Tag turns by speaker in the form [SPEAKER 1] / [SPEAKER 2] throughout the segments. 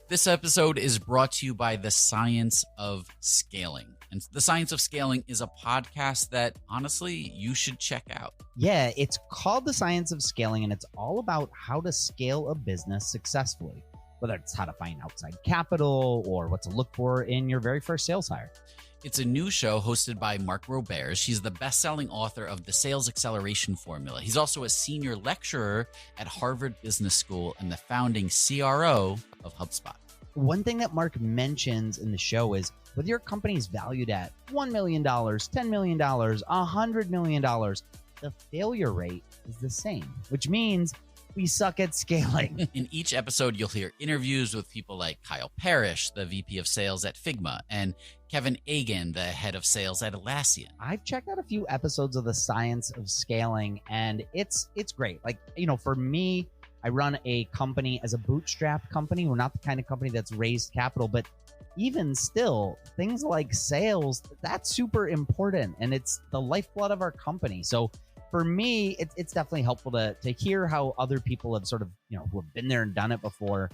[SPEAKER 1] This episode is brought to you by The Science of Scaling. And The Science of Scaling is a podcast that, honestly, you should check out.
[SPEAKER 2] Yeah, it's called The Science of Scaling, and it's all about how to scale a business successfully, whether it's how to find outside capital or what to look for in your very first sales hire.
[SPEAKER 1] It's a new show hosted by Mark Roberge. She's the best-selling author of The Sales Acceleration Formula. He's also a senior lecturer at Harvard Business School and the founding CRO of HubSpot.
[SPEAKER 2] One thing that Mark mentions in the show is whether your company is valued at $1 million, $10 million, $100 million, the failure rate is the same, which means we suck at scaling.
[SPEAKER 1] In each episode, you'll hear interviews with people like Kyle Parrish, the VP of Sales at Figma, and Kevin Egan, the head of sales at Atlassian.
[SPEAKER 2] I've checked out a few episodes of The Science of Scaling, and it's great. Like, you know, for me, I run a company as a bootstrap company. We're not the kind of company that's raised capital, but even still, things like sales, that's super important, and it's the lifeblood of our company. So for me, it's definitely helpful to hear how other people have sort of, you know, who have been there and done it before,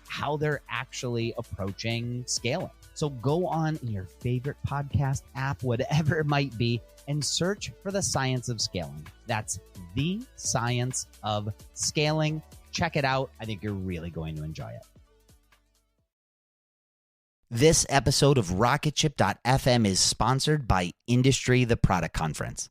[SPEAKER 2] how they're actually approaching scaling. So go on in your favorite podcast app, whatever it might be, and search for The Science of Scaling. That's The Science of Scaling. Check it out. I think you're really going to enjoy it. This episode of Rocketship.fm is sponsored by Industry, the Product Conference.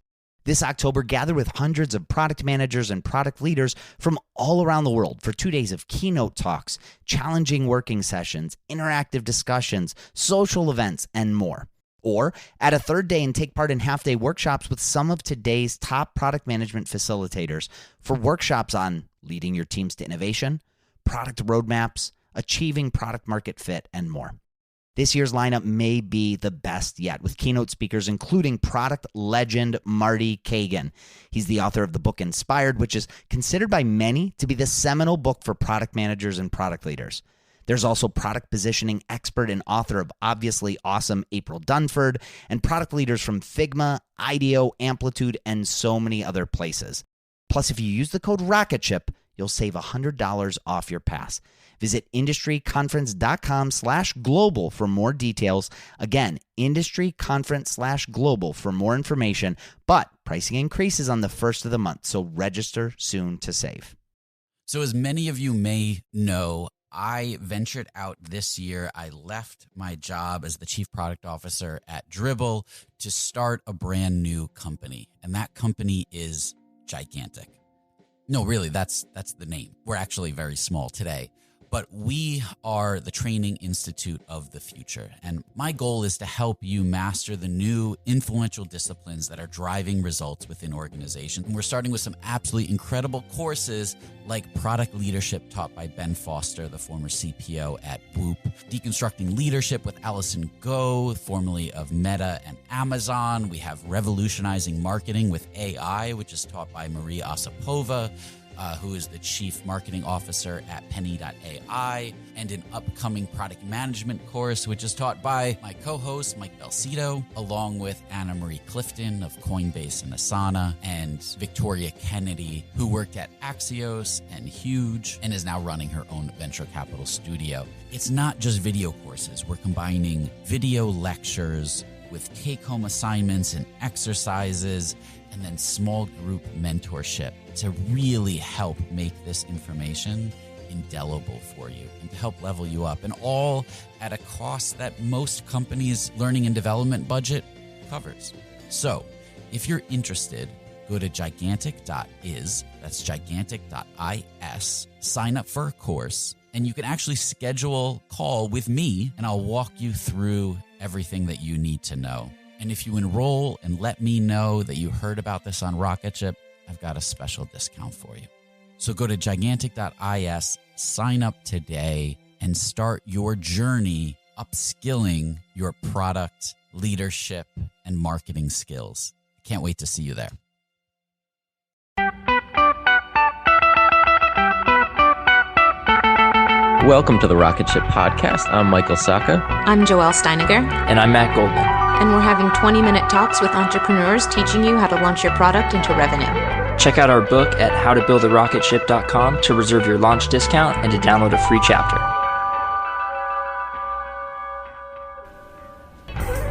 [SPEAKER 2] This October, gather with hundreds of product managers and product leaders from all around the world for 2 days of keynote talks, challenging working sessions, interactive discussions, social events, and more. Or add a third day and take part in half-day workshops with some of today's top product management facilitators for workshops on leading your teams to innovation, product roadmaps, achieving product market fit, and more. This year's lineup may be the best yet, with keynote speakers including product legend Marty Kagan. He's the author of the book Inspired, which is considered by many to be the seminal book for product managers and product leaders. There's also product positioning expert and author of Obviously Awesome April Dunford, and product leaders from Figma, IDEO, Amplitude, and so many other places. Plus, if you use the code Rocketship, you'll save $100 off your pass. Visit industryconference.com/global for more details. Again, industryconference/global for more information, but pricing increases on the first of the month, so register soon to save.
[SPEAKER 1] So as many of you may know, I ventured out this year. I left my job as the chief product officer at Dribbble to start a brand new company, and that company is gigantic. No, really, that's the name. We're actually very small today, but we are the training institute of the future. And my goal is to help you master the new influential disciplines that are driving results within organizations. And we're starting with some absolutely incredible courses like product leadership taught by Ben Foster, the former CPO at Whoop, deconstructing leadership with Allison Go, formerly of Meta and Amazon. We have revolutionizing marketing with AI, which is taught by Marie Osipova, who is the chief marketing officer at Penny.ai, and an upcoming product management course, which is taught by my co-host, Mike Belcito, along with Anna Marie Clifton of Coinbase and Asana, and Victoria Kennedy, who worked at Axios and Huge, and is now running her own venture capital studio. It's not just video courses. We're combining video lectures with take-home assignments and exercises, and then small group mentorship to really help make this information indelible for you and to help level you up, and all at a cost that most companies' learning and development budget covers. So if you're interested, go to gigantic.is, that's gigantic.is, sign up for a course, and you can actually schedule a call with me, and I'll walk you through everything that you need to know. And if you enroll and let me know that you heard about this on Rocketship, I've got a special discount for you. So go to gigantic.is, sign up today, and start your journey upskilling your product, leadership, and marketing skills. I can't wait to see you there.
[SPEAKER 3] Welcome to the Rocketship podcast. I'm Michael Sacca.
[SPEAKER 4] I'm Joelle Steiniger.
[SPEAKER 3] And I'm Matt Goldman.
[SPEAKER 4] And we're having 20-minute talks with entrepreneurs teaching you how to launch your product into revenue.
[SPEAKER 3] Check out our book at howtobuildarocketship.com to reserve your launch discount and to download a free chapter.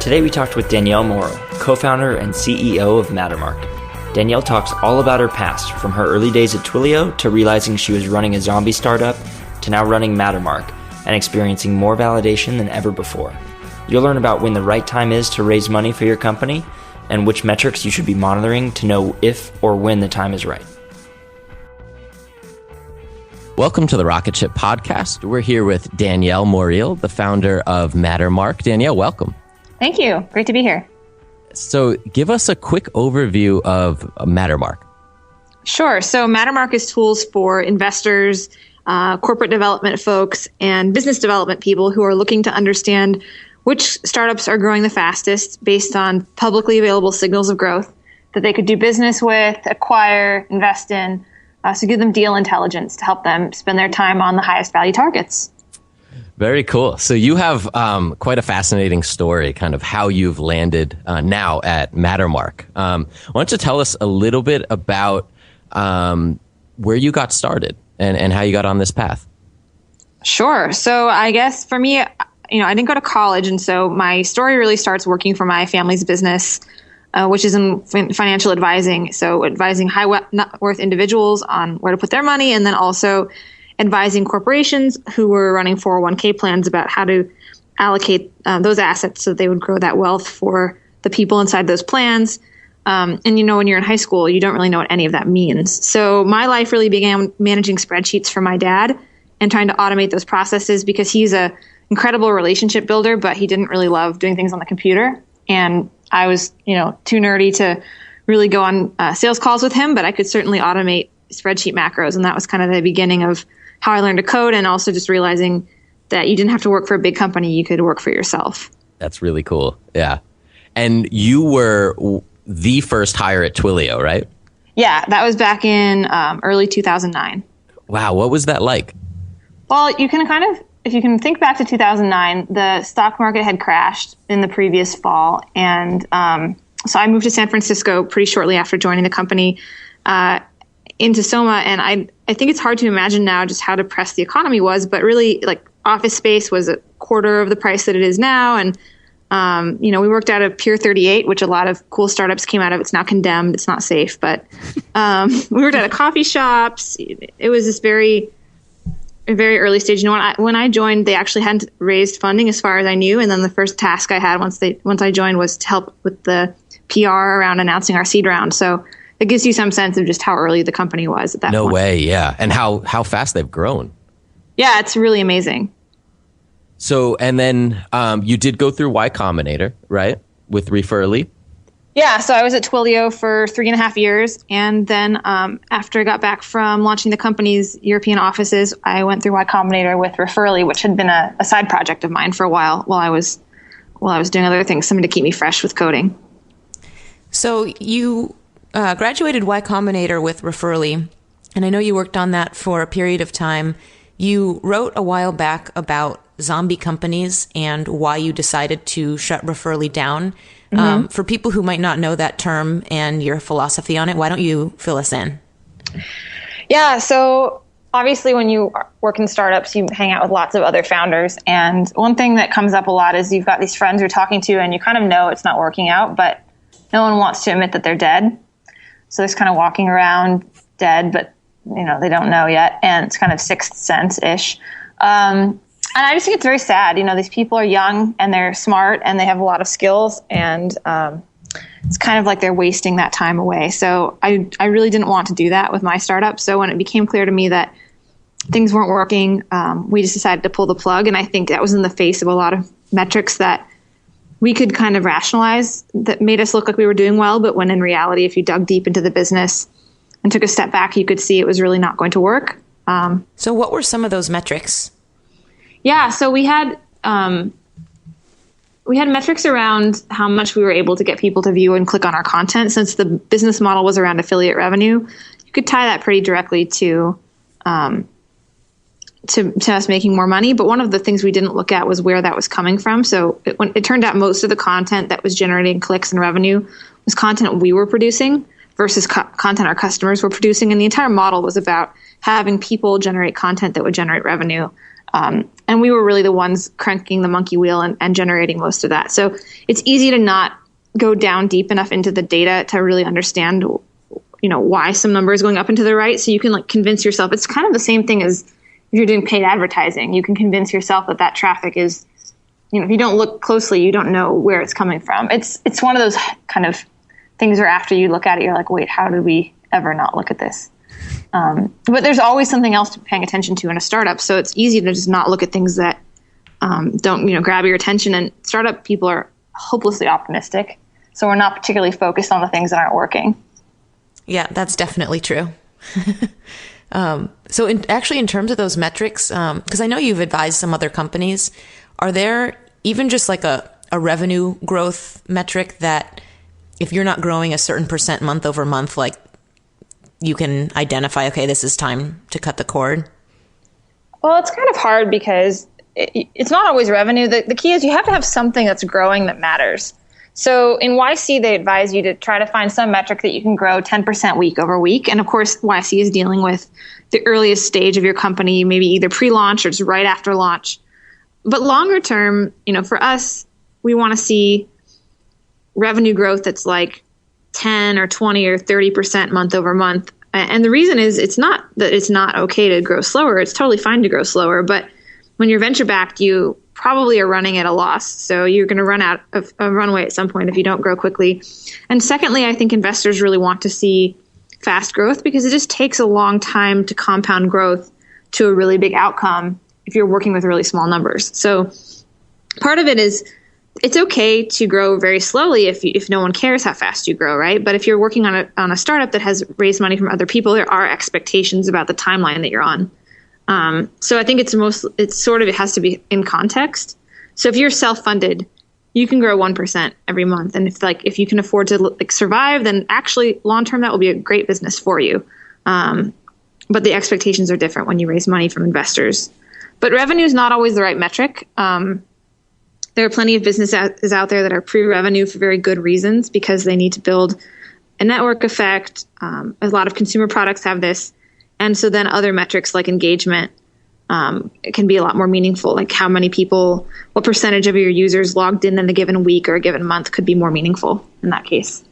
[SPEAKER 5] Today we talked with Danielle Morrill, co-founder and CEO of Mattermark. Danielle talks all about her past, from her early days at Twilio to realizing she was running a zombie startup to now running Mattermark and experiencing more validation than ever before. You'll learn about when the right time is to raise money for your company and which metrics you should be monitoring to know if or when the time is right.
[SPEAKER 3] Welcome to the Rocketship podcast. We're here with Danielle Morrill, the founder of Mattermark. Danielle, welcome.
[SPEAKER 6] Thank you. Great to be here.
[SPEAKER 3] So give us a quick overview of Mattermark.
[SPEAKER 6] Sure. So Mattermark is tools for investors, corporate development folks, and business development people who are looking to understand which startups are growing the fastest based on publicly available signals of growth that they could do business with, acquire, invest in. So give them deal intelligence to help them spend their time on the highest value targets.
[SPEAKER 3] Very cool. So you have quite a fascinating story, kind of how you've landed now at Mattermark. Why don't you tell us a little bit about where you got started and how you got on this path? Sure.
[SPEAKER 6] So I guess for me, I didn't go to college. And so my story really starts working for my family's business, which is in financial advising. So advising high net worth individuals on where to put their money, and then also advising corporations who were running 401k plans about how to allocate those assets so that they would grow that wealth for the people inside those plans. And when you're in high school, you don't really know what any of that means. So my life really began managing spreadsheets for my dad and trying to automate those processes because he's a incredible relationship builder, but he didn't really love doing things on the computer. And I was, too nerdy to really go on sales calls with him, but I could certainly automate spreadsheet macros. And that was kind of the beginning of how I learned to code, and also just realizing that you didn't have to work for a big company. You could work for yourself.
[SPEAKER 3] That's really cool. Yeah. And you were the first hire at Twilio, right?
[SPEAKER 6] Yeah, that was back in early 2009.
[SPEAKER 3] Wow. What was that like?
[SPEAKER 6] Well, if you can think back to 2009, the stock market had crashed in the previous fall. And so I moved to San Francisco pretty shortly after joining the company into Soma. And I think it's hard to imagine now just how depressed the economy was, but really like office space was a quarter of the price that it is now. And, we worked out of Pier 38, which a lot of cool startups came out of. It's now condemned. It's not safe, but we worked out of coffee shops. It was this very early stage. When I joined, they actually hadn't raised funding as far as I knew. And then the first task I had once I joined was to help with the PR around announcing our seed round. So it gives you some sense of just how early the company was at that point.
[SPEAKER 3] No way. Yeah. And how fast they've grown.
[SPEAKER 6] Yeah, it's really amazing.
[SPEAKER 3] So, and then you did go through Y Combinator, right? With Referrally.
[SPEAKER 6] Yeah, so I was at Twilio for 3.5 years. And then after I got back from launching the company's European offices, I went through Y Combinator with Referrally, which had been a side project of mine for a while I was doing other things, something to keep me fresh with coding.
[SPEAKER 7] So you graduated Y Combinator with Referrally, and I know you worked on that for a period of time. You wrote a while back about zombie companies and why you decided to shut Referrally down. Mm-hmm. For people who might not know that term and your philosophy on it, why don't you fill us in?
[SPEAKER 6] Yeah, so obviously when you work in startups, you hang out with lots of other founders. And one thing that comes up a lot is you've got these friends you're talking to and you kind of know it's not working out, but no one wants to admit that they're dead. So they're kind of walking around dead, but they don't know yet. And it's kind of sixth sense-ish. And I just think it's very sad. These people are young and they're smart and they have a lot of skills, and it's kind of like they're wasting that time away. So I really didn't want to do that with my startup. So when it became clear to me that things weren't working, we just decided to pull the plug. And I think that was in the face of a lot of metrics that we could kind of rationalize that made us look like we were doing well. But when in reality, if you dug deep into the business and took a step back, you could see it was really not going to work.
[SPEAKER 7] So what were some of those metrics?
[SPEAKER 6] Yeah, so we had metrics around how much we were able to get people to view and click on our content. Since the business model was around affiliate revenue, you could tie that pretty directly to us making more money. But one of the things we didn't look at was where that was coming from. So it turned out most of the content that was generating clicks and revenue was content we were producing versus content our customers were producing. And the entire model was about having people generate content that would generate revenue. And we were really the ones cranking the monkey wheel and generating most of that. So it's easy to not go down deep enough into the data to really understand, why some number is going up and to the right. So you can convince yourself. It's kind of the same thing as if you're doing paid advertising. You can convince yourself that traffic is, if you don't look closely, you don't know where it's coming from. It's one of those kind of things where after you look at it, you're like, wait, how did we ever not look at this? But there's always something else to be paying attention to in a startup. So it's easy to just not look at things that don't, grab your attention. And startup people are hopelessly optimistic. So we're not particularly focused on the things that aren't working.
[SPEAKER 7] Yeah, that's definitely true. So in terms of those metrics, because I know you've advised some other companies, are there even just like a revenue growth metric that if you're not growing a certain percent month over month, like you can identify, okay, this is time to cut the cord?
[SPEAKER 6] Well, it's kind of hard because it's not always revenue. The key is you have to have something that's growing that matters. So in YC, they advise you to try to find some metric that you can grow 10% week over week. And of course, YC is dealing with the earliest stage of your company, maybe either pre-launch or just right after launch. But longer term, for us, we want to see revenue growth that's like 10 or 20 or 30% month over month. And the reason is it's not that it's not okay to grow slower. It's totally fine to grow slower. But when you're venture backed, you probably are running at a loss. So you're going to run out of a runway at some point if you don't grow quickly. And secondly, I think investors really want to see fast growth because it just takes a long time to compound growth to a really big outcome if you're working with really small numbers. So part of it is it's okay to grow very slowly if no one cares how fast you grow, right? But if you're working on a startup that has raised money from other people, there are expectations about the timeline that you're on. So I think it has to be in context. So if you're self-funded, you can grow 1% every month. And if you can afford to survive, then actually long-term, that will be a great business for you. But the expectations are different when you raise money from investors. But revenue is not always the right metric. There are plenty of businesses out there that are pre-revenue for very good reasons because they need to build a network effect. A lot of consumer products have this. And so then other metrics like engagement it can be a lot more meaningful, like how many people, what percentage of your users logged in a given week or a given month could be more meaningful in that case.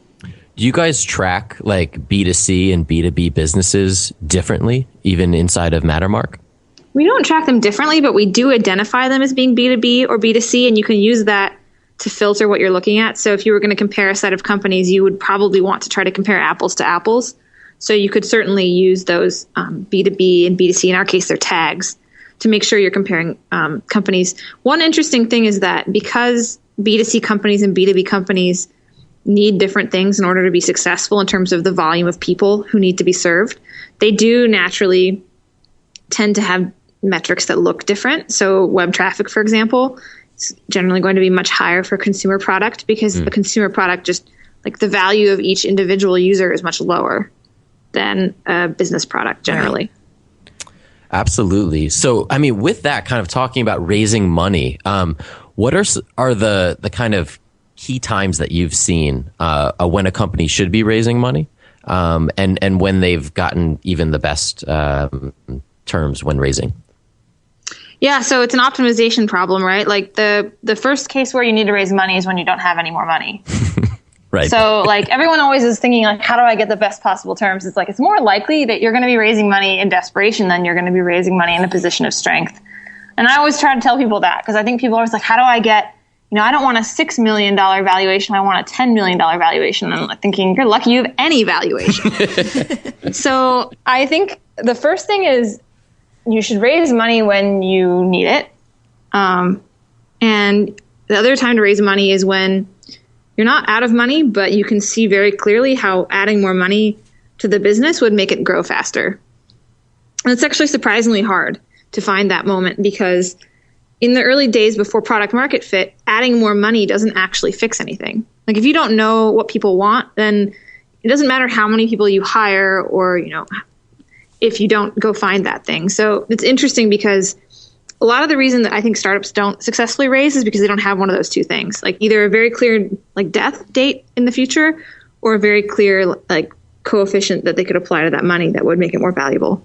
[SPEAKER 3] Do you guys track like B2C and B2B businesses differently, even inside of Mattermark?
[SPEAKER 6] We don't track them differently, but we do identify them as being B2B or B2C, and you can use that to filter what you're looking at. So if you were going to compare a set of companies, you would probably want to try to compare apples to apples. So you could certainly use those B2B and B2C, in our case, they're tags, to make sure you're comparing companies. One interesting thing is that because B2C companies and B2B companies need different things in order to be successful in terms of the volume of people who need to be served, they do naturally tend to have metrics that look different. So web traffic, for example, is generally going to be much higher for consumer product because the consumer product just like the value of each individual user is much lower than a business product generally.
[SPEAKER 3] Right. Absolutely. So, I mean, with that kind of talking about raising money, what are the kind of key times that you've seen when a company should be raising money and when they've gotten even the best terms when raising?
[SPEAKER 6] Yeah, so it's an optimization problem, right? Like the first case where you need to raise money is when you don't have any more money.
[SPEAKER 3] Right.
[SPEAKER 6] So like everyone always is thinking like, how do I get the best possible terms? It's like, it's more likely that you're going to be raising money in desperation than you're going to be raising money in a position of strength. And I always try to tell people that because I think people are always like, how do I get, I don't want a $6 million valuation. I want a $10 million valuation. And I'm thinking, you're lucky you have any valuation. So I think the first thing is you should raise money when you need it. And the other time to raise money is when you're not out of money, but you can see very clearly how adding more money to the business would make it grow faster. And it's actually surprisingly hard to find that moment because in the early days before product market fit, adding more money doesn't actually fix anything. Like if you don't know what people want, then it doesn't matter how many people you hire or, if you don't go find that thing. So it's interesting because a lot of the reason that I think startups don't successfully raise is because they don't have one of those two things, like either a very clear like death date in the future or a very clear like coefficient that they could apply to that money that would make it more valuable.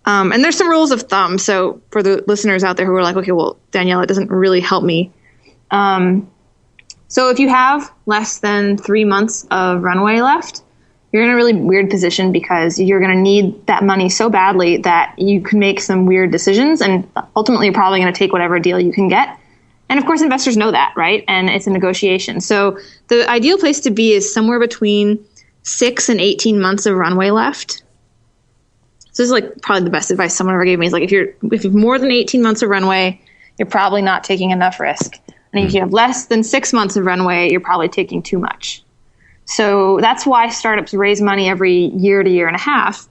[SPEAKER 6] And there's some rules of thumb. So for the listeners out there who are like, okay, well, Danielle, it doesn't really help me. So if you have less than 3 months of runway left, you're in a really weird position because you're going to need that money so badly that you can make some weird decisions. And ultimately, you're probably going to take whatever deal you can get. And of course, investors know that, right? And it's a negotiation. So the ideal place to be is somewhere between 6 and 18 months of runway left. So this is like probably the best advice someone ever gave me is like, if you've more than 18 months of runway, you're probably not taking enough risk. And if you have less than 6 months of runway, you're probably taking too much. So that's why startups raise money every year to year and a half,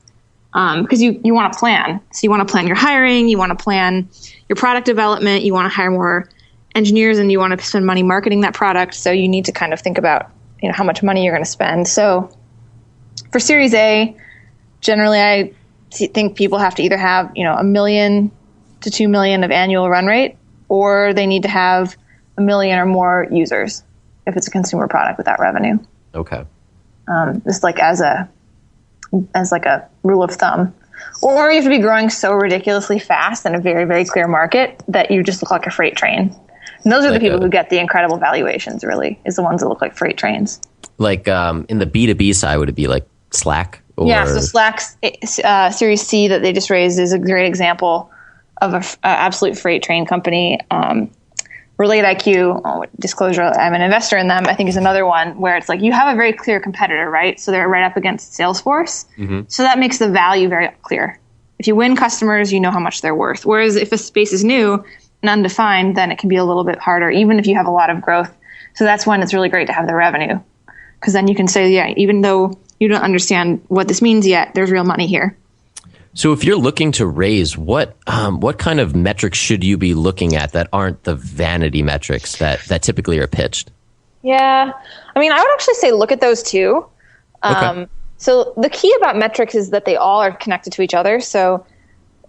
[SPEAKER 6] because you want to plan. So you want to plan your hiring, you want to plan your product development, you want to hire more engineers, and you want to spend money marketing that product. So you need to kind of think about, how much money you're going to spend. So for Series A, generally I think people have to either have, $1 million to $2 million of annual run rate, or they need to have 1 million or more users if it's a consumer product with that revenue.
[SPEAKER 3] Okay.
[SPEAKER 6] Just like as a rule of thumb. Or you have to be growing so ridiculously fast in a very, very clear market that you just look like a freight train. And those are the people who get the incredible valuations, really, is the ones that look like freight trains. Like
[SPEAKER 3] in the B2B side, would it be like Slack?
[SPEAKER 6] Yeah, so Slack's Series C that they just raised is a great example of an absolute freight train company. Relate IQ, disclosure, I'm an investor in them, I think is another one where it's like you have a very clear competitor, right? So they're right up against Salesforce. Mm-hmm. So that makes the value very clear. If you win customers, you know how much they're worth. Whereas if a space is new and undefined, then it can be a little bit harder, even if you have a lot of growth. So that's when it's really great to have the revenue. Because then you can say, yeah, even though you don't understand what this means yet, there's real money here.
[SPEAKER 3] So if you're looking to raise, what kind of metrics should you be looking at that aren't the vanity metrics that typically are pitched?
[SPEAKER 6] Yeah. I mean, I would actually say look at those too. Okay. So the key about metrics is that they all are connected to each other. So,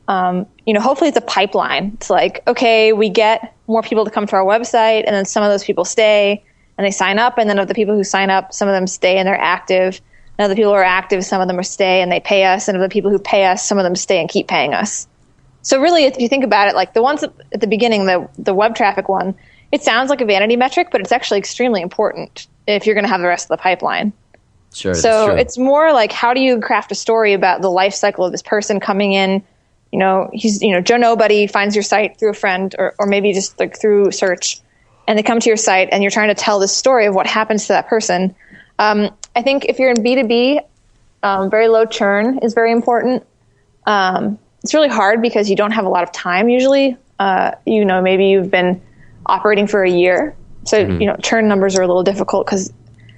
[SPEAKER 6] hopefully it's a pipeline. It's like, okay, we get more people to come to our website, and then some of those people stay and they sign up. And then of the people who sign up, some of them stay and they're active. And of the people who are active, some of them stay and they pay us. And of the people who pay us, some of them stay and keep paying us. So really, if you think about it, like the ones at the beginning, the web traffic one, it sounds like a vanity metric, but it's actually extremely important if you're going to have the rest of the pipeline.
[SPEAKER 3] Sure.
[SPEAKER 6] So it's more like, how do you craft a story about the life cycle of this person coming in? He's, Joe Nobody finds your site through a friend or maybe just like through search, and they come to your site and you're trying to tell this story of what happens to that person. I think if you're in B2B, very low churn is very important. It's really hard because you don't have a lot of time usually. Maybe you've been operating for a year. So, churn numbers are a little difficult because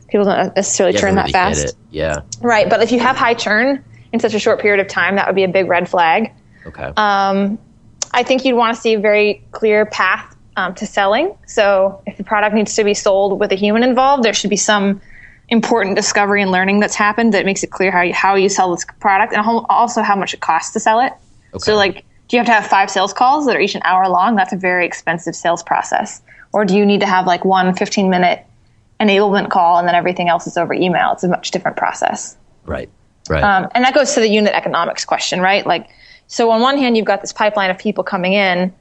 [SPEAKER 6] people don't necessarily churn that fast.
[SPEAKER 3] Get it. Yeah.
[SPEAKER 6] Right. But if you have high churn in such a short period of time, that would be a big red flag.
[SPEAKER 3] Okay.
[SPEAKER 6] I think you'd want to see a very clear path to selling. So if the product needs to be sold with a human involved, there should be some important discovery and learning that's happened that makes it clear how you sell this product, and also how much it costs to sell it. Okay. So like, do you have to have 5 sales calls that are each an hour long? That's a very expensive sales process. Or do you need to have like one 15-minute enablement call and then everything else is over email? It's a much different process.
[SPEAKER 3] Right.
[SPEAKER 6] And that goes to the unit economics question, right? Like, so on one hand, you've got this pipeline of people coming in. And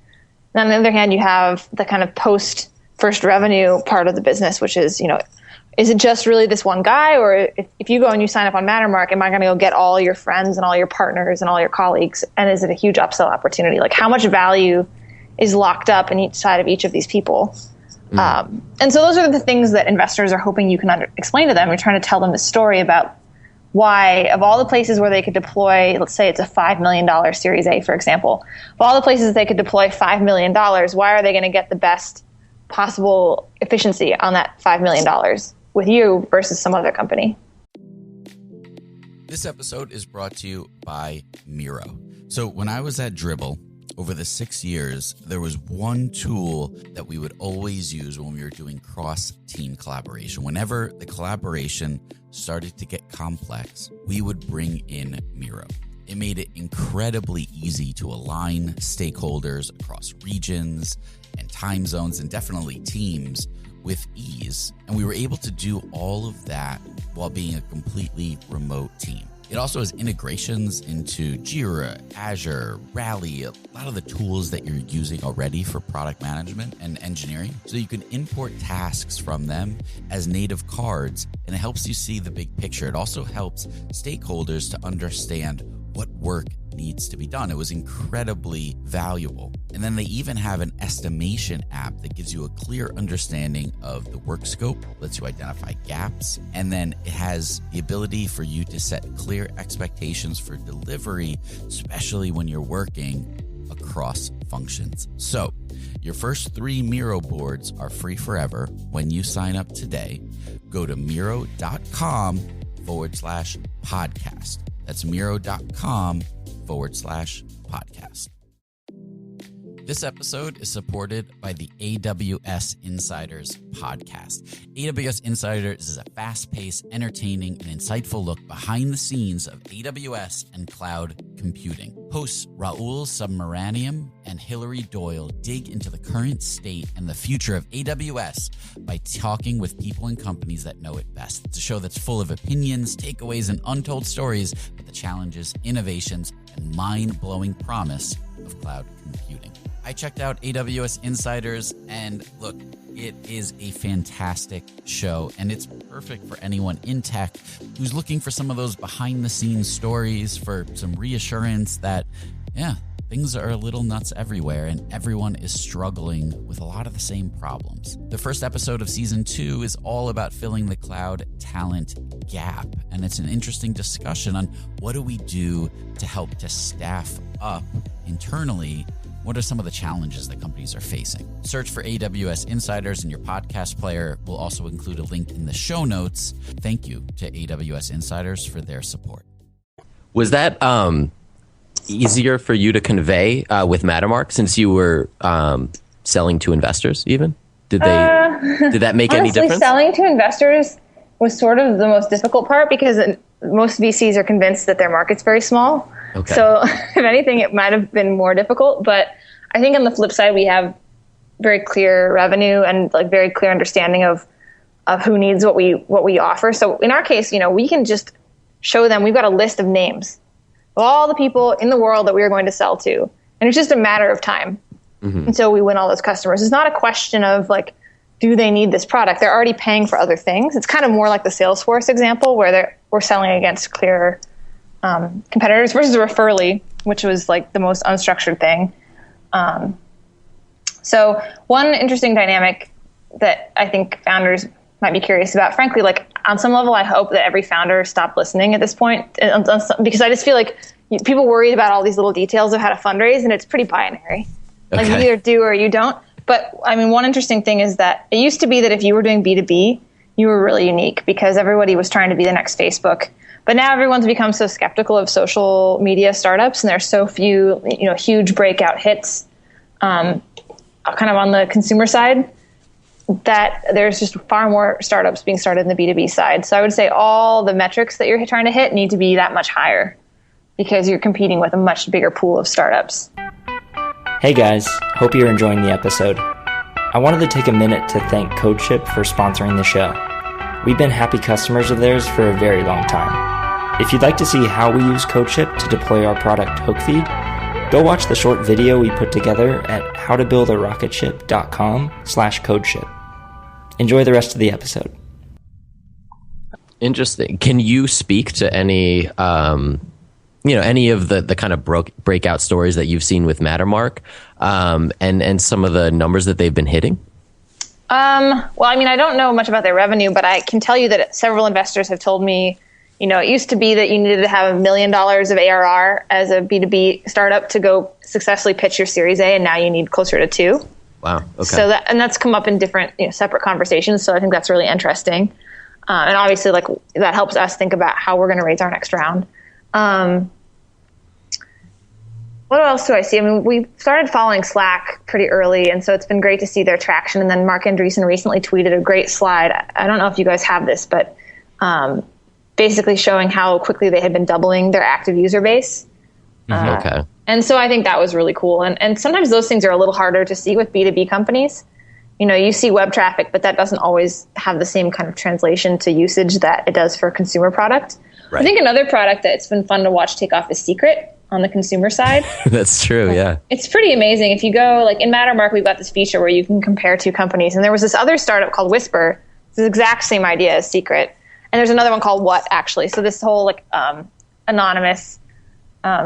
[SPEAKER 6] on the other hand, you have the kind of post first revenue part of the business, which is, is it just really this one guy? Or if you go and you sign up on Mattermark, am I going to go get all your friends and all your partners and all your colleagues? And is it a huge upsell opportunity? Like, how much value is locked up in each side of each of these people? And so those are the things that investors are hoping you can explain to them. You're trying to tell them the story about why, of all the places where they could deploy, let's say it's a $5 million Series A, for example, of all the places they could deploy $5 million, why are they going to get the best possible efficiency on that $5 million with you versus some other company?
[SPEAKER 1] This episode is brought to you by Miro. So when I was at Dribbble, over the 6 years, there was one tool that we would always use when we were doing cross-team collaboration. Whenever the collaboration started to get complex, we would bring in Miro. It made it incredibly easy to align stakeholders across regions and time zones and definitely teams with ease. And we were able to do all of that while being a completely remote team. It also has integrations into Jira, Azure, Rally, a lot of the tools that you're using already for product management and engineering. So you can import tasks from them as native cards, and it helps you see the big picture. It also helps stakeholders to understand what work needs to be done. It was incredibly valuable. And then they even have an estimation app that gives you a clear understanding of the work scope, lets you identify gaps, and then it has the ability for you to set clear expectations for delivery, especially when you're working across functions. So your first 3 Miro boards are free forever when you sign up today. Go to Miro.com/podcast. That's Miro.com/podcast. This episode is supported by the AWS Insiders podcast. AWS Insiders is a fast-paced, entertaining, and insightful look behind the scenes of AWS and cloud computing. Hosts Raul Submaranian and Hillary Doyle dig into the current state and the future of AWS by talking with people and companies that know it best. It's a show that's full of opinions, takeaways, and untold stories about the challenges, innovations, and mind-blowing promise of cloud computing. I checked out AWS Insiders, and look, it is a fantastic show, and it's perfect for anyone in tech who's looking for some of those behind-the-scenes stories, for some reassurance that, things are a little nuts everywhere, and everyone is struggling with a lot of the same problems. The first episode of season 2 is all about filling the cloud talent gap, and it's an interesting discussion on what do we do to help to staff up internally. What are some of the challenges that companies are facing? Search for AWS Insiders in your podcast player. We'll also include a link in the show notes. Thank you to AWS Insiders for their support.
[SPEAKER 3] Was that easier for you to convey with Mattermark, since you were selling to investors even? Did that make any difference?
[SPEAKER 6] Selling to investors was sort of the most difficult part, because most VCs are convinced that their market's very small.
[SPEAKER 3] Okay.
[SPEAKER 6] So if anything, it might have been more difficult. But I think on the flip side, we have very clear revenue and like very clear understanding of who needs what we offer. So in our case, we can just show them, we've got a list of names of all the people in the world that we are going to sell to. And it's just a matter of time until we win all those customers. It's not a question of like, do they need this product? They're already paying for other things. It's kind of more like the Salesforce example, where we're selling against clear competitors versus Referly, which was like the most unstructured thing. So one interesting dynamic that I think founders might be curious about, frankly, like on some level, I hope that every founder stopped listening at this point, because I just feel like people worried about all these little details of how to fundraise, and it's pretty binary. Okay. Like you either do or you don't. But I mean, one interesting thing is that it used to be that if you were doing B2B, you were really unique because everybody was trying to be the next Facebook. But now everyone's become so skeptical of social media startups, and there's so few, huge breakout hits, kind of on the consumer side, that there's just far more startups being started in the B2B side. So I would say all the metrics that you're trying to hit need to be that much higher, because you're competing with a much bigger pool of startups.
[SPEAKER 5] Hey guys, hope you're enjoying the episode. I wanted to take a minute to thank Rocketship for sponsoring the show. We've been happy customers of theirs for a very long time. If you'd like to see how we use Rocketship to deploy our product Hookfeed, go watch the short video we put together at howtobuildarocketship.com/Rocketship. Enjoy the rest of the episode.
[SPEAKER 3] Interesting. Can you speak to any, any of the kind of breakout stories that you've seen with Mattermark, and some of the numbers that they've been hitting?
[SPEAKER 6] Well, I mean, I don't know much about their revenue, but I can tell you that several investors have told me, it used to be that you needed to have $1 million of ARR as a B2B startup to go successfully pitch your Series A, and now you need closer to 2.
[SPEAKER 3] Wow. Okay.
[SPEAKER 6] So that's come up in different, separate conversations. So I think that's really interesting. And obviously, like, that helps us think about how we're going to raise our next round. What else do I see? I mean, we started following Slack pretty early, and so it's been great to see their traction. And then Mark Andreessen recently tweeted a great slide. I don't know if you guys have this, but basically showing how quickly they had been doubling their active user base.
[SPEAKER 3] Okay.
[SPEAKER 6] And so I think that was really cool. And sometimes those things are a little harder to see with B2B companies, you see web traffic, but that doesn't always have the same kind of translation to usage that it does for a consumer product. Right. I think another product that's been fun to watch take off is Secret on the consumer side.
[SPEAKER 3] That's true, yeah.
[SPEAKER 6] It's pretty amazing. If you go, like in Mattermark, we've got this feature where you can compare two companies. And there was this other startup called Whisper. It's the exact same idea as Secret. And there's another one called What, actually. So this whole anonymous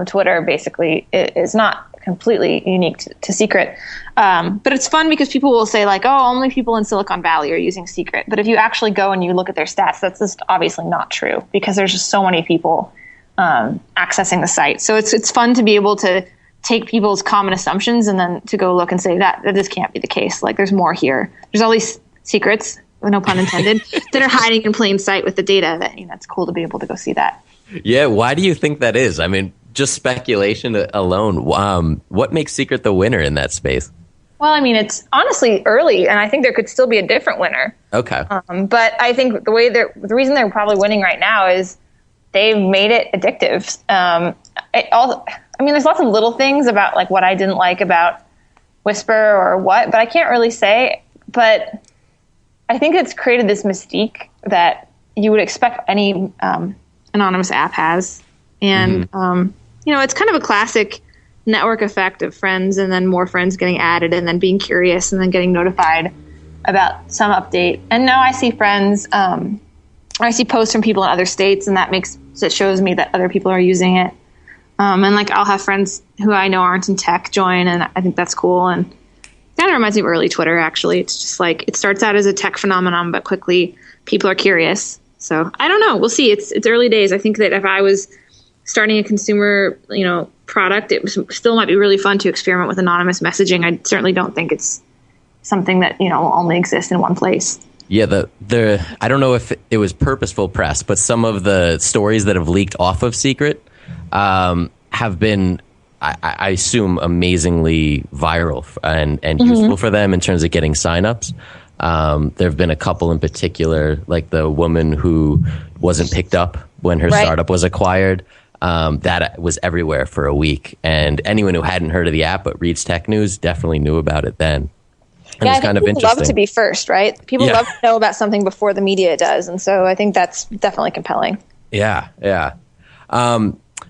[SPEAKER 6] Twitter basically is not completely unique to Secret. But it's fun because people will say like, oh, only people in Silicon Valley are using Secret. But if you actually go and you look at their stats, that's just obviously not true because there's just so many people accessing the site. So it's fun to be able to take people's common assumptions and then to go look and say that this can't be the case. Like there's more here. There's all these secrets, no pun intended, that are hiding in plain sight with the data that, it's cool to be able to go see that.
[SPEAKER 3] Yeah. Why do you think that is? I mean, just speculation alone. What makes Secret the winner in that space?
[SPEAKER 6] Well, I mean, it's honestly early, and I think there could still be a different winner.
[SPEAKER 3] Okay.
[SPEAKER 6] But I think the reason they're probably winning right now is they've made it addictive. There's lots of little things about like what I didn't like about Whisper or what, but I can't really say. But I think it's created this mystique that you would expect any anonymous app has. And, it's kind of a classic network effect of friends and then more friends getting added and then being curious and then getting notified about some update. And now I see friends, I see posts from people in other states, and that shows me that other people are using it. And like I'll have friends who I know aren't in tech join, and I think that's cool. And it kind of reminds me of early Twitter, actually. It's just like it starts out as a tech phenomenon, but quickly people are curious. So I don't know. We'll see. It's early days. I think that if I was starting a consumer, product, it still might be really fun to experiment with anonymous messaging. I certainly don't think it's something that, will only exist in one place.
[SPEAKER 3] Yeah, the I don't know if it was purposeful press, but some of the stories that have leaked off of Secret have been, I assume, amazingly viral and useful for them in terms of getting signups. There have been a couple in particular, like the woman who wasn't picked up when her startup was acquired. That was everywhere for a week. And anyone who hadn't heard of the app but reads tech news definitely knew about it then. And
[SPEAKER 6] I think people love to be first, right? People love to know about something before the media does. And so I think that's definitely compelling.
[SPEAKER 3] Yeah.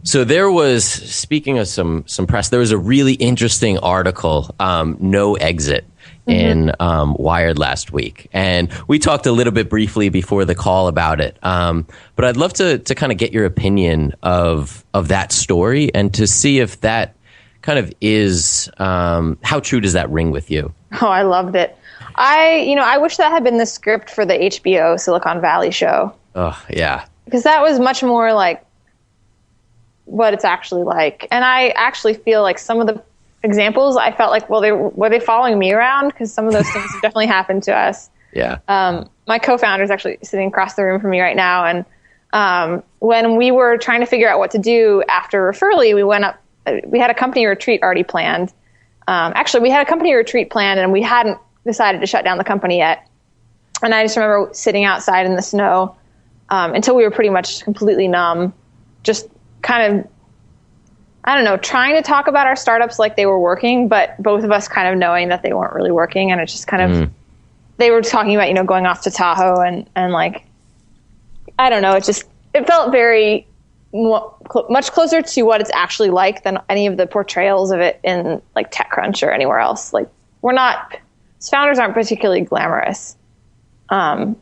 [SPEAKER 3] So there was, speaking of some press, there was a really interesting article, No Exit, in Wired last week. And we talked a little bit briefly before the call about it. But I'd love to kind of get your opinion of that story and to see if that kind of is, how true does that ring with you?
[SPEAKER 6] Oh, I loved it. I wish that had been the script for the HBO Silicon Valley show.
[SPEAKER 3] Oh, yeah.
[SPEAKER 6] Because that was much more like what it's actually like. And I actually feel like some of the examples, I felt like, were they following me around? Because some of those things have definitely happened to us. Yeah. My co-founder is actually sitting across the room from me right now. And when we were trying to figure out what to do after Referrally, we had a company retreat already planned. We had a company retreat planned, and we hadn't decided to shut down the company yet. And I just remember sitting outside in the snow until we were pretty much completely numb, just kind of, I don't know, trying to talk about our startups like they were working, but both of us kind of knowing that they weren't really working. And it just kind of, they were talking about, going off to Tahoe and like, I don't know, it felt very much closer to what it's actually like than any of the portrayals of it in like TechCrunch or anywhere else. Like founders aren't particularly glamorous. And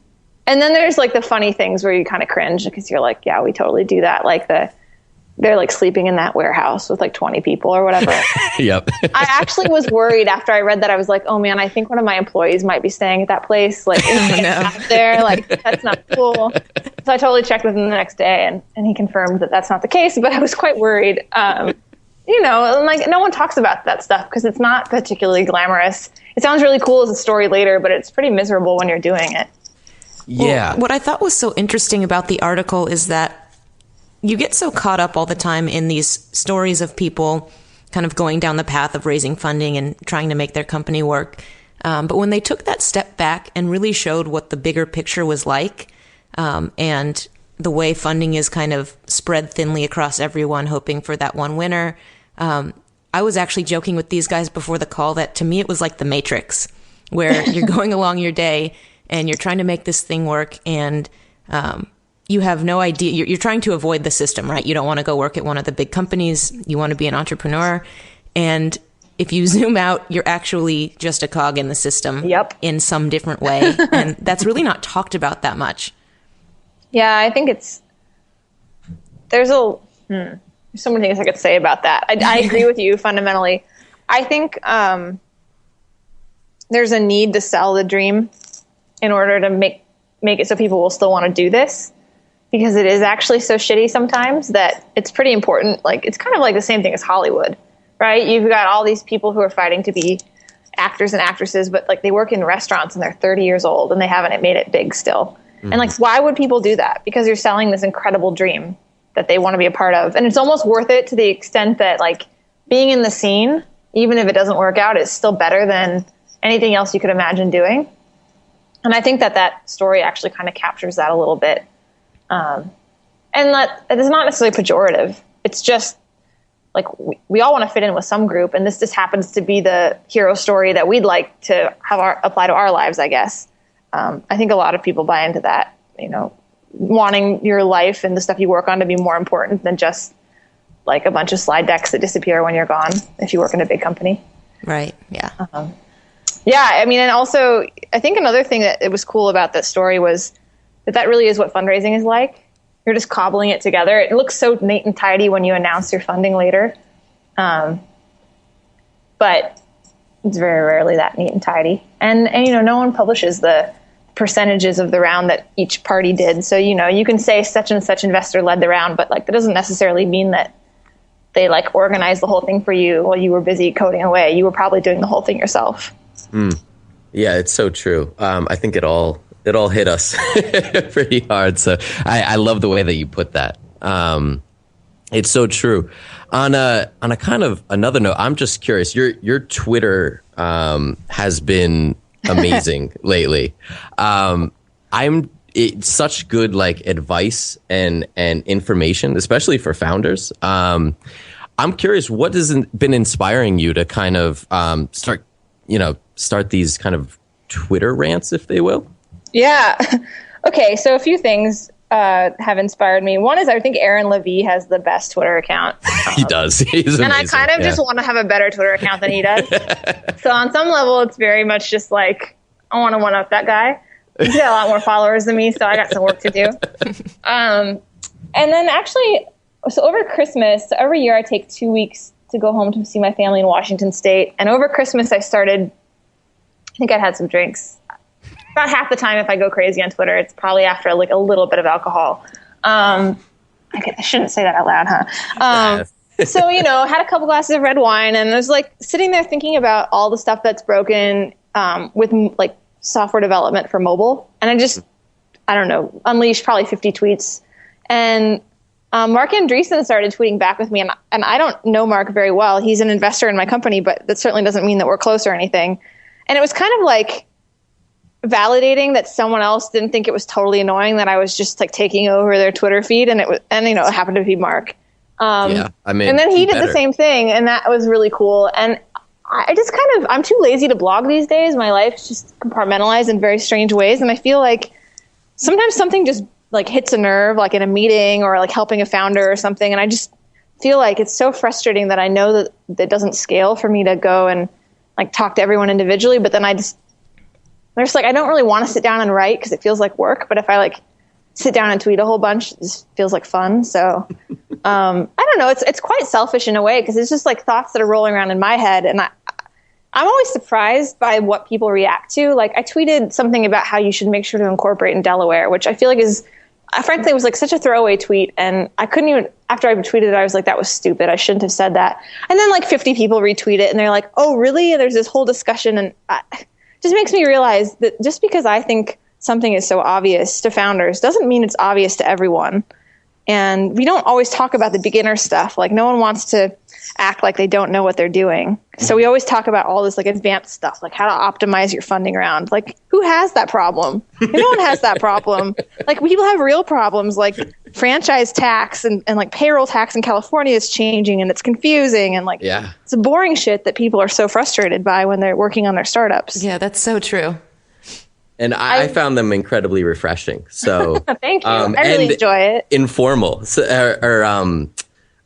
[SPEAKER 6] then there's like the funny things where you kind of cringe because you're like, yeah, we totally do that. Like they're like sleeping in that warehouse with like 20 people or whatever.
[SPEAKER 3] Yep.
[SPEAKER 6] I actually was worried after I read that. I was like, oh man, I think one of my employees might be staying at that place. Like out there, like that's not cool. So I totally checked with him the next day and he confirmed that that's not the case, but I was quite worried. Like no one talks about that stuff because it's not particularly glamorous. It sounds really cool as a story later, but it's pretty miserable when you're doing it.
[SPEAKER 3] Yeah.
[SPEAKER 7] Well, what I thought was so interesting about the article is that you get so caught up all the time in these stories of people kind of going down the path of raising funding and trying to make their company work. But when they took that step back and really showed what the bigger picture was like, and the way funding is kind of spread thinly across everyone, hoping for that one winner. I was actually joking with these guys before the call that to me it was like the Matrix. where you're going along your day and you're trying to make this thing work, and you have no idea. You're trying to avoid the system, right? You don't want to go work at one of the big companies. You want to be an entrepreneur. And if you zoom out, you're actually just a cog in the system in some different way. And that's really not talked about that much.
[SPEAKER 6] Yeah, I think there's so many things I could say about that. I agree with you fundamentally. I think there's a need to sell the dream in order to make it so people will still want to do this, because it is actually so shitty sometimes that it's pretty important. Like, it's kind of like the same thing as Hollywood, right? You've got all these people who are fighting to be actors and actresses, but like they work in restaurants and they're 30 years old and they haven't made it big still. Mm-hmm. And like, why would people do that? Because you're selling this incredible dream that they want to be a part of. And it's almost worth it to the extent that like being in the scene, even if it doesn't work out, is still better than anything else you could imagine doing. And I think that story actually kind of captures that a little bit. And that it is not necessarily pejorative. It's just like we all want to fit in with some group, and this just happens to be the hero story that we'd like to have apply to our lives, I guess. I think a lot of people buy into that, wanting your life and the stuff you work on to be more important than just like a bunch of slide decks that disappear when you're gone if you work in a big company.
[SPEAKER 7] Right. Yeah.
[SPEAKER 6] Yeah. I mean, and also I think another thing that it was cool about that story was that really is what fundraising is like. You're just cobbling it together. It looks so neat and tidy when you announce your funding later. But it's very rarely that neat and tidy. And no one publishes the percentages of the round that each party did. So, you can say such and such investor led the round, but like that doesn't necessarily mean that they like organized the whole thing for you while you were busy coding away. You were probably doing the whole thing yourself.
[SPEAKER 3] Yeah, it's so true. I think it all hit us pretty hard. So I love the way that you put that. It's so true. On a kind of another note, I'm just curious. Your Twitter has been amazing lately. It's such good like advice and information, especially for founders. I'm curious, what has been inspiring you to kind of start these kind of Twitter rants, if they will?
[SPEAKER 6] Yeah. Okay. So a few things have inspired me. One is I think Aaron Levie has the best Twitter account.
[SPEAKER 3] He does. He's amazing.
[SPEAKER 6] And I kind of just want to have a better Twitter account than he does. So on some level, it's very much just like, I want to one up that guy. He's got a lot more followers than me, so I got some work to do. And then actually, so over Christmas, every year I take 2 weeks to go home to see my family in Washington State. And over Christmas, I think I'd had some drinks. About half the time, if I go crazy on Twitter, it's probably after like a little bit of alcohol. I shouldn't say that out loud, huh? So, had a couple glasses of red wine, and I was like sitting there thinking about all the stuff that's broken with like software development for mobile. And I don't know, unleashed probably 50 tweets. And Mark Andreessen started tweeting back with me, and I don't know Mark very well. He's an investor in my company, but that certainly doesn't mean that we're close or anything. And it was kind of like validating that someone else didn't think it was totally annoying that I was just like taking over their Twitter feed, and it happened to be Mark. And then he did the same thing, and that was really cool. And I just I'm too lazy to blog these days. My life's just compartmentalized in very strange ways, and I feel like sometimes something just like hits a nerve, like in a meeting or like helping a founder or something, and I just feel like it's so frustrating that I know that it doesn't scale for me to go and like talk to everyone individually, but then I don't really want to sit down and write because it feels like work. But if I like sit down and tweet a whole bunch, it just feels like fun. So I don't know. It's quite selfish in a way because it's just like thoughts that are rolling around in my head. And I'm always surprised by what people react to. Like I tweeted something about how you should make sure to incorporate in Delaware, which I feel like frankly, it was like such a throwaway tweet. And I couldn't even, after I tweeted it, I was like, that was stupid. I shouldn't have said that. And then like 50 people retweet it and they're like, oh, really? And there's this whole discussion. And it just makes me realize that just because I think something is so obvious to founders doesn't mean it's obvious to everyone. And we don't always talk about the beginner stuff. Like no one wants to act like they don't know what they're doing. So we always talk about all this like advanced stuff, like how to optimize your funding round. Like, who has that problem? No one has that problem. Like, people have real problems, like franchise tax and like payroll tax in California is changing and it's confusing. And like, it's the boring shit that people are so frustrated by when they're working on their startups.
[SPEAKER 7] Yeah, that's so true.
[SPEAKER 3] And I found them incredibly refreshing. So
[SPEAKER 6] thank you. I really enjoy it.
[SPEAKER 3] Informal. So,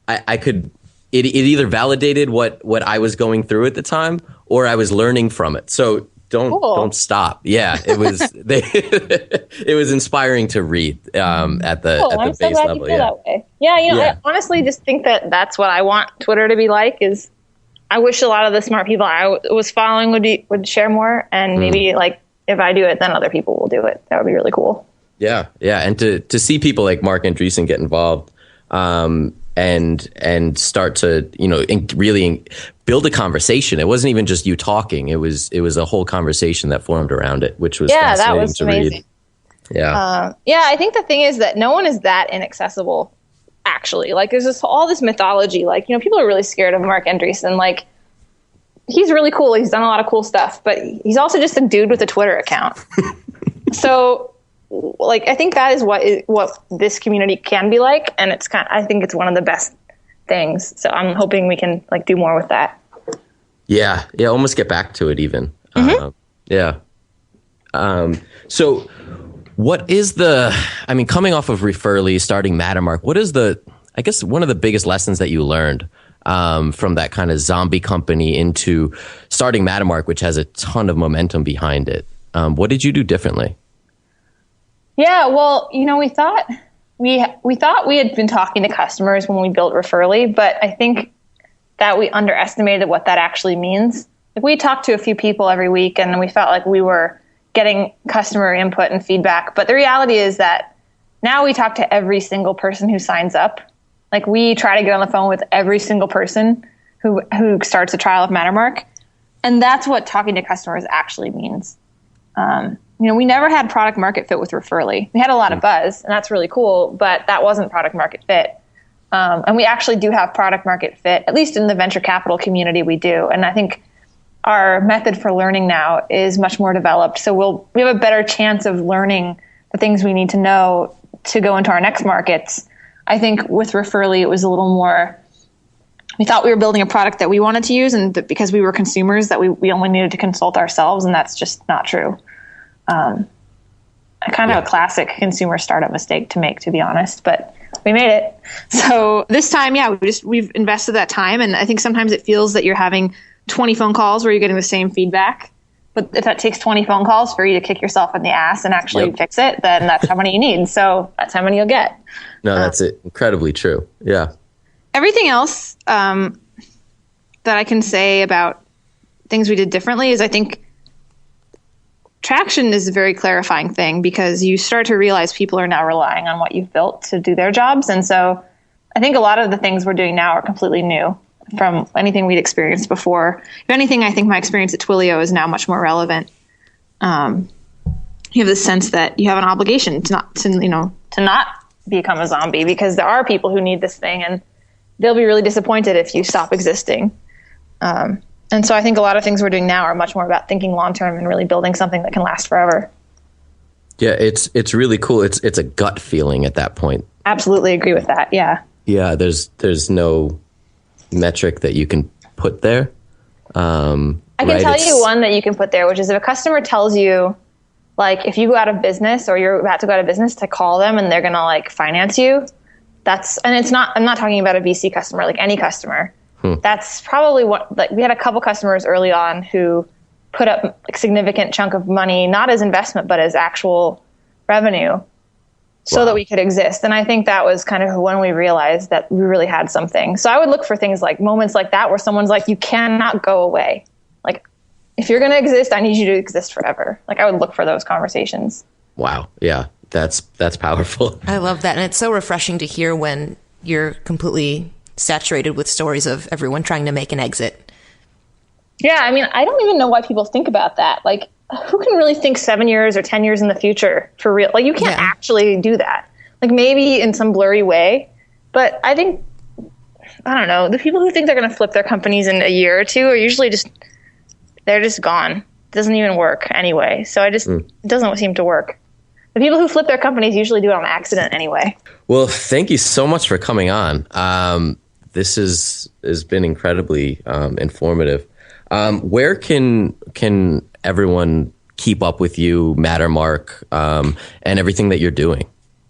[SPEAKER 3] I could, it either validated what I was going through at the time, or I was learning from it. So don't stop. Yeah, it was it was inspiring to read at the base level.
[SPEAKER 6] You feel that way. Yeah, I honestly just think that that's what I want Twitter to be like. Is I wish a lot of the smart people I was following would share more, and maybe like if I do it, then other people will do it. That would be really cool.
[SPEAKER 3] Yeah, and to see people like Mark Andreessen get involved. And start to, really build a conversation. It wasn't even just you talking. It was a whole conversation that formed around it, which was fascinating
[SPEAKER 6] that was
[SPEAKER 3] to
[SPEAKER 6] amazing.
[SPEAKER 3] Read.
[SPEAKER 6] I think the thing is that no one is that inaccessible, actually. Like, there's all this mythology. Like, people are really scared of Mark Andreessen. Like, he's really cool. He's done a lot of cool stuff, but he's also just a dude with a Twitter account. So, like, I think that is what this community can be like, and I think it's one of the best things. So I'm hoping we can like do more with that.
[SPEAKER 3] Yeah, almost get back to it even. So what is coming off of Referly, starting Mattermark, what is one of the biggest lessons that you learned from that kind of zombie company into starting Mattermark, which has a ton of momentum behind it? What did you do differently?
[SPEAKER 6] Yeah, well, we thought we had been talking to customers when we built Referly, but I think that we underestimated what that actually means. Like, we talked to a few people every week, and we felt like we were getting customer input and feedback. But the reality is that now we talk to every single person who signs up. Like, we try to get on the phone with every single person who starts a trial of Mattermark, and that's what talking to customers actually means. We never had product market fit with Referly. We had a lot of buzz, and that's really cool, but that wasn't product market fit. And we actually do have product market fit, at least in the venture capital community we do. And I think our method for learning now is much more developed. So we have a better chance of learning the things we need to know to go into our next markets. I think with Referly, it was a little more, we thought we were building a product that we wanted to use, and because we were consumers, that we only needed to consult ourselves, and that's just not true. Kind of a classic consumer startup mistake to make, to be honest, but we made it. So this time, we've invested that time, and I think sometimes it feels that you're having 20 phone calls where you're getting the same feedback. But if that takes 20 phone calls for you to kick yourself in the ass and actually fix it, then that's how many you need. So that's how many you'll get.
[SPEAKER 3] No, that's incredibly true. Yeah.
[SPEAKER 6] Everything else that I can say about things we did differently is, I think, traction is a very clarifying thing, because you start to realize people are now relying on what you've built to do their jobs. And so I think a lot of the things we're doing now are completely new from anything we'd experienced before. If anything, I think my experience at Twilio is now much more relevant. You have this sense that you have an obligation to not become a zombie, because there are people who need this thing, and they'll be really disappointed if you stop existing. And so I think a lot of things we're doing now are much more about thinking long-term and really building something that can last forever.
[SPEAKER 3] Yeah, it's really cool. It's a gut feeling at that point.
[SPEAKER 6] Absolutely agree with that. Yeah.
[SPEAKER 3] Yeah, there's no metric that you can put there.
[SPEAKER 6] I can tell you one that you can put there, which is if a customer tells you, like, if you go out of business or you're about to go out of business, to call them and they're going to like finance you. I'm not talking about a VC customer, like any customer. That's probably what, like, we had a couple customers early on who put up a significant chunk of money, not as investment, but as actual revenue, so that we could exist. And I think that was kind of when we realized that we really had something. So I would look for things like moments like that, where someone's like, you cannot go away. Like, if you're going to exist, I need you to exist forever. Like, I would look for those conversations.
[SPEAKER 3] Wow. Yeah. That's powerful.
[SPEAKER 7] I love that. And it's so refreshing to hear when you're completely saturated with stories of everyone trying to make an exit.
[SPEAKER 6] Yeah, I mean, I don't even know why people think about that. Like, who can really think 7 years or 10 years in the future for real? Like, you can't actually do that. Like, maybe in some blurry way, but I think
[SPEAKER 8] I don't know, the people who think they're going to flip their companies in a year or two are usually they're just gone. It doesn't even work anyway. So it doesn't seem to work. The people who flip their companies usually do it on accident anyway.
[SPEAKER 3] Well, thank you so much for coming on. This has been incredibly informative. Where can everyone keep up with you, Mattermark, and everything that you're doing?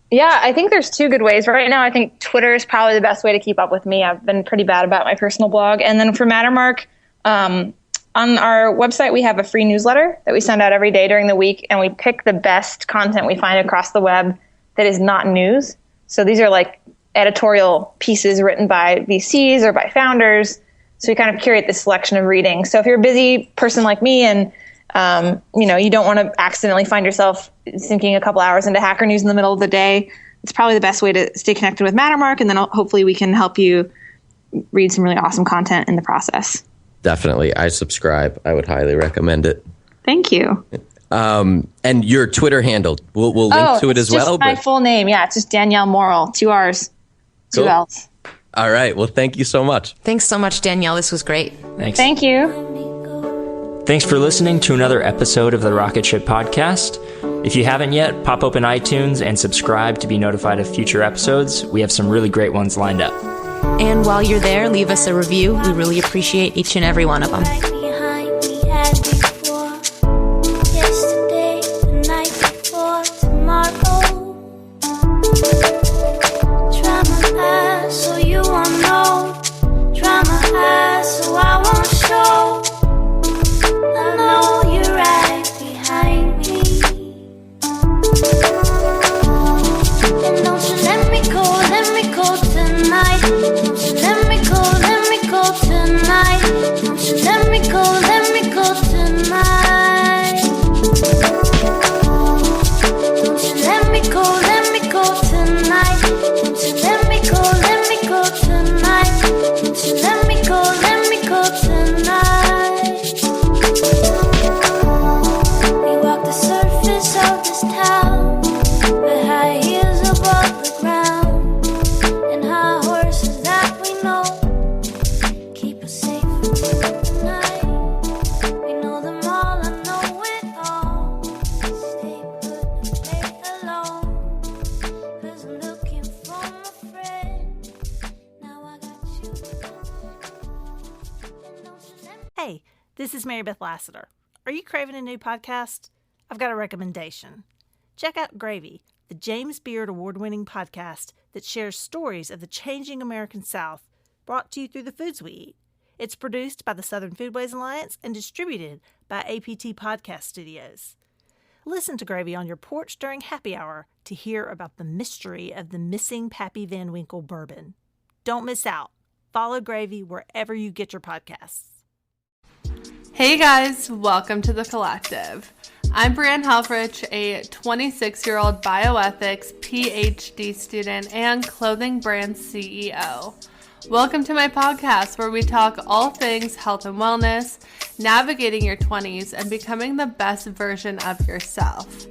[SPEAKER 8] Yeah, I think there's two good ways. Right now, I think Twitter is probably the best way to keep up with me. I've been pretty bad about my personal blog. And then for Mattermark, on our website, we have a free newsletter that we send out every day during the week, and we pick the best content we find across the web that is not news. So these are like editorial pieces written by VCs or by founders. So we kind of curate this selection of reading. So if you're a busy person like me and you don't want to accidentally find yourself sinking a couple hours into hacker news in the middle of the day, it's probably the best way to stay connected with Mattermark, and then hopefully we can help you read some really awesome content in the process.
[SPEAKER 3] Definitely. I subscribe. I would highly recommend it.
[SPEAKER 8] Thank you.
[SPEAKER 3] And your Twitter handle, we'll link to it as well.
[SPEAKER 8] My full name. Yeah, it's just Danielle Morrill. 2 R's, 2 L's.
[SPEAKER 3] All right. Well, thank you so much.
[SPEAKER 7] Thanks so much, Danielle. This was great.
[SPEAKER 5] Thanks.
[SPEAKER 8] Thank you.
[SPEAKER 5] Thanks for listening to another episode of the Rocketship podcast. If you haven't yet, pop open iTunes and subscribe to be notified of future episodes. We have some really great ones lined up.
[SPEAKER 7] And while you're there, leave us a review. We really appreciate each and every one of them.
[SPEAKER 9] Hey, this is Mary Beth Lassiter. Are you craving a new podcast? I've got a recommendation. Check out Gravy, the James Beard award-winning podcast that shares stories of the changing American South, brought to you through the foods we eat. It's produced by the Southern Foodways Alliance and distributed by APT Podcast Studios. Listen to Gravy on your porch during happy hour to hear about the mystery of the missing Pappy Van Winkle bourbon. Don't miss out. Follow Gravy wherever you get your podcasts.
[SPEAKER 10] Hey guys, welcome to The Collective. I'm Brianne Helfrich, a 26-year-old bioethics PhD student and clothing brand CEO. Welcome to my podcast where we talk all things health and wellness, navigating your 20s, and becoming the best version of yourself.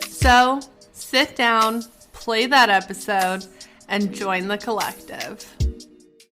[SPEAKER 10] So, sit down, play that episode, and join The Collective.